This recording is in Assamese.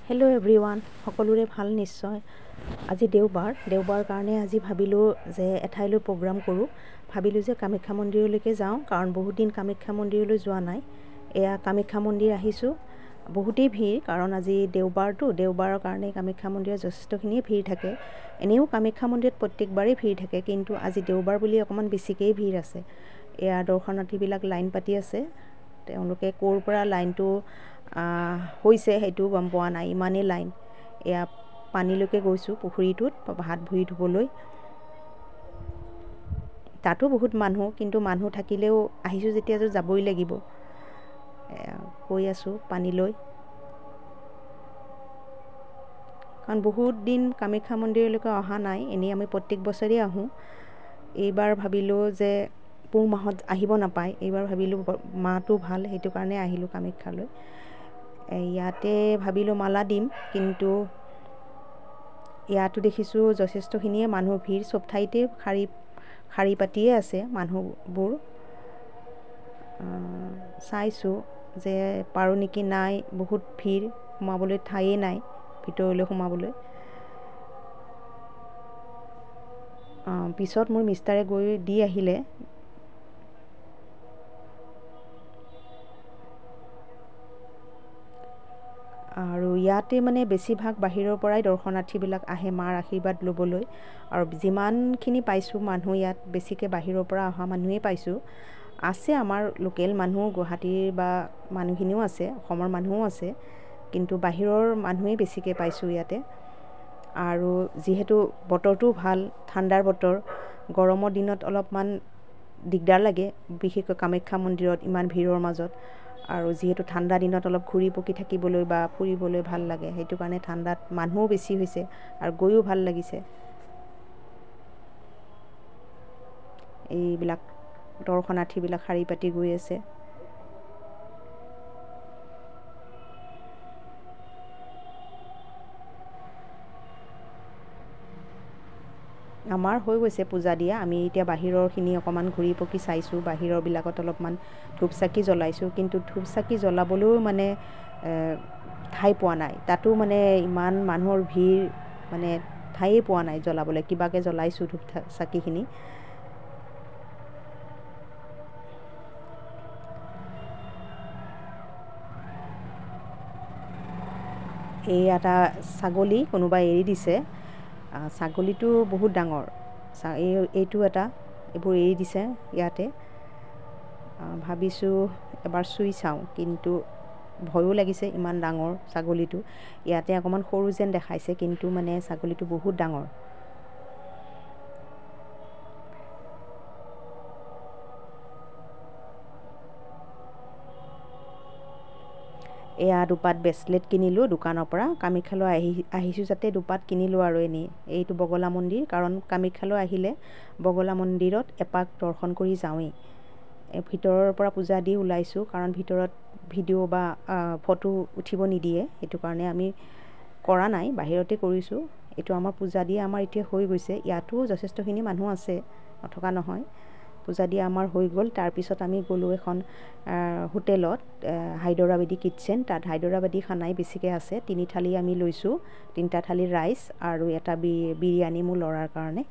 হেল্ল' এভৰিৱান, সকলোৰে ভাল নিশ্চয়। আজি দেওবাৰ কাৰণে আজি ভাবিলোঁ যে এঠাইলৈ প্ৰগ্ৰাম কৰোঁ। ভাবিলোঁ যে কামাখ্যা মন্দিৰলৈকে যাওঁ, কাৰণ বহুত দিন কামাখ্যা মন্দিৰলৈ যোৱা নাই। এয়া কামাখ্যা মন্দিৰ আহিছোঁ। বহুতেই ভিৰ, কাৰণ আজি দেওবাৰৰ কাৰণে কামাখ্যা মন্দিৰত যথেষ্টখিনিয়ে ভিৰ থাকে। এনেও কামাখ্যা মন্দিৰত প্ৰত্যেকবাৰেই ভিৰ থাকে, কিন্তু আজি দেওবাৰ বুলি অকণমান বেছিকেই ভিৰ আছে। এয়া দৰ্শনাৰ্থীবিলাক লাইন পাতি আছে। তেওঁলোকে ক'ৰ পৰা লাইনটো হৈছে সেইটো গম পোৱা নাই, ইমানেই লাইন। এয়া পানীলৈকে গৈছোঁ, পুখুৰীটোত হাত ভৰি ধুবলৈ। তাতো বহুত মানুহ, কিন্তু মানুহ থাকিলেও আহিছোঁ যেতিয়া যাবই লাগিব। গৈ আছোঁ পানীলৈ, কাৰণ বহুত দিন কামাখ্যা মন্দিৰলৈকে অহা নাই। এনেই আমি প্ৰত্যেক বছৰেই আহোঁ। এইবাৰ ভাবিলোঁ যে পুহ মাহত আহিব নাপায়, এইবাৰ ভাবিলোঁ মাহটো ভাল, সেইটো কাৰণে আহিলোঁ কামাখ্যালৈ। ইয়াতে ভাবিলোঁ মালা দিম, কিন্তু ইয়াতো দেখিছোঁ যথেষ্টখিনিয়ে মানুহ ভিৰ। চব ঠাইতে শাৰী পাতিয়ে আছে মানুহবোৰ। চাইছোঁ যে পাৰোঁ নেকি, নাই, বহুত ভিৰ, সোমাবলৈ ঠায়েই নাই, ভিতৰলৈ সোমাবলৈ। পিছত মোৰ মিষ্টাৰে গৈ দি আহিলে। আৰু ইয়াতে মানে বেছিভাগ বাহিৰৰ পৰাই দৰ্শনাৰ্থীবিলাক আহে মাৰ আশীৰ্বাদ ল'বলৈ। আৰু যিমানখিনি পাইছোঁ মানুহ ইয়াত বেছিকৈ বাহিৰৰ পৰা অহা মানুহেই পাইছোঁ। আছে আমাৰ লোকেল মানুহ, গুৱাহাটীৰ বা মানুহখিনিও আছে, অসমৰ মানুহো আছে, কিন্তু বাহিৰৰ মানুহেই বেছিকৈ পাইছোঁ ইয়াতে। আৰু যিহেতু বতৰটো ভাল, ঠাণ্ডাৰ বতৰ, গৰমৰ দিনত অলপমান দিগদাৰ লাগে, বিশেষকৈ কামাখ্যা মন্দিৰত ইমান ভিৰৰ মাজত। আৰু যিহেতু ঠাণ্ডা দিনত অলপ ঘূৰি পকি থাকিবলৈ বা ফুৰিবলৈ ভাল লাগে, সেইটো কাৰণে ঠাণ্ডাত মানুহো বেছি হৈছে আৰু গৈও ভাল লাগিছে। এইবিলাক দৰ্শনাৰ্থীবিলাক শাৰী পাতি গৈ আছে। আমাৰ হৈ গৈছে পূজা দিয়া। আমি এতিয়া বাহিৰৰখিনি অকণমান ঘূৰি পকি চাইছোঁ। বাহিৰৰবিলাকত অলপমান ধূপ চাকি জ্বলাইছোঁ, কিন্তু ধূপ চাকি জ্বলাবলৈও মানে ঠাই পোৱা নাই। তাতো মানে ইমান মানুহৰ ভিৰ, মানে ঠায়েই পোৱা নাই জ্বলাবলৈ। কিবাকৈ জ্বলাইছোঁ ধূপ চাকিখিনি। এই এটা ছাগলী কোনোবাই এৰি দিছে। ছাগলীটো বহুত ডাঙৰ। এইটো এটা, এইবোৰ এৰি দিছে ইয়াতে। ভাবিছোঁ এবাৰ চুই চাওঁ, কিন্তু ভয়ো লাগিছে, ইমান ডাঙৰ ছাগলীটো। ইয়াতে অকণমান সৰু যেন দেখাইছে, কিন্তু মানে ছাগলীটো বহুত ডাঙৰ। এয়া দুপাত ব্ৰেচলেট কিনিলোঁ দোকানৰ পৰা। কামাখ্যালৈ আহিছোঁ যাতে দুপাত কিনিলোঁ আৰু এনেই। এইটো বগলা মন্দিৰ, কাৰণ কামাখ্যালৈ আহিলে বগলা মন্দিৰত এপাক দৰ্শন কৰি যাওঁৱেই। ভিতৰৰ পৰা পূজা দি ওলাইছোঁ, কাৰণ ভিতৰত ভিডিঅ' বা ফটো উঠিব নিদিয়ে, সেইটো কাৰণে আমি কৰা নাই, বাহিৰতে কৰিছোঁ। এইটো আমাৰ পূজা দিয়া আমাৰ এতিয়া হৈ গৈছে। ইয়াতো যথেষ্টখিনি মানুহ আছে, নথকা নহয়। পূজা দিয়া আমাৰ হৈ গ'ল। তাৰপিছত আমি গ'লোঁ এখন হোটেলত, হায়দৰাবাদী কিটচেন। তাত হায়দৰাবাদী খানাই বেছিকৈ আছে। 3 থালি আমি লৈছোঁ, 3টা থালি ৰাইচ আৰু এটা বিৰিয়ানী মোৰ ল'ৰাৰ কাৰণে।